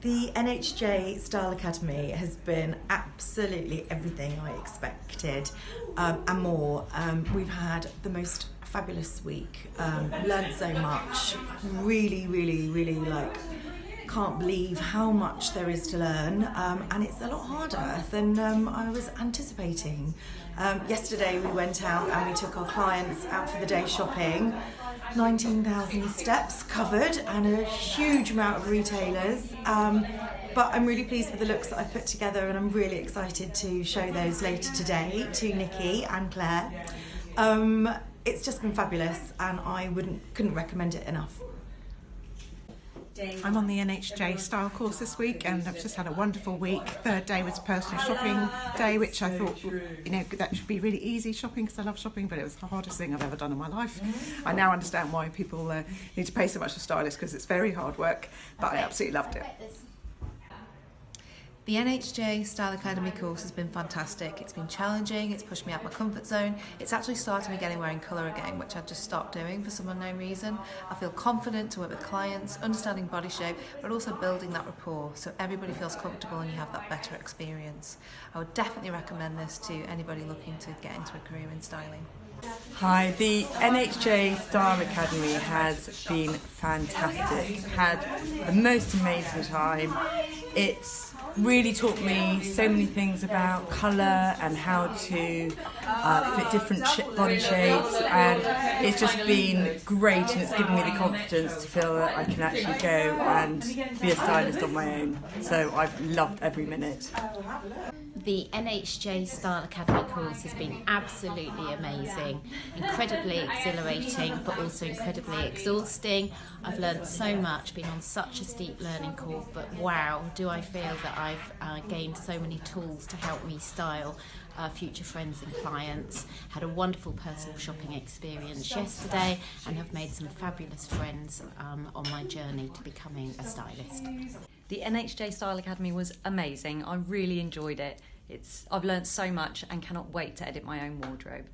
The NHJ Style Academy has been absolutely everything I expected and more. We've had the most fabulous week, learned so much, really can't believe how much there is to learn, and it's a lot harder than I was anticipating. Yesterday we went out and we took our clients out for the day shopping. 19,000 steps covered and a huge amount of retailers, but I'm really pleased with the looks that I've put together, and I'm really excited to show those later today to Nicky and Claire. It's just been fabulous and I couldn't recommend it enough. I'm on the NHJ style course this week and I've just had a wonderful week. Third day was personal shopping day, which I thought, that should be really easy shopping because I love shopping, but it was the hardest thing I've ever done in my life. I now understand why people need to pay so much for stylists, because it's very hard work, but I absolutely loved it. The NHJ Style Academy course has been fantastic. It's been challenging, it's pushed me out my comfort zone. It's actually started me getting wearing colour again, which I'd just stopped doing for some unknown reason. I feel confident to work with clients, understanding body shape, but also building that rapport so everybody feels comfortable and you have that better experience. I would definitely recommend this to anybody looking to get into a career in styling. Hi, the NHJ Style Academy has been fantastic. Had the most amazing time. It's really taught me so many things about colour and how to fit different body shapes, and it's just been great, and it's given me the confidence to feel that I can actually go and be a stylist on my own. So I've loved every minute. The NHJ Style Academy course has been absolutely amazing, incredibly exhilarating but also incredibly exhausting. I've learned so much, been on such a steep learning curve, but wow, do I feel that I've gained so many tools to help me style future friends and clients. Had a wonderful personal shopping experience yesterday and have made some fabulous friends on my journey to becoming a stylist. The NHJ Style Academy was amazing. I really enjoyed it. I've learnt so much and cannot wait to edit my own wardrobe.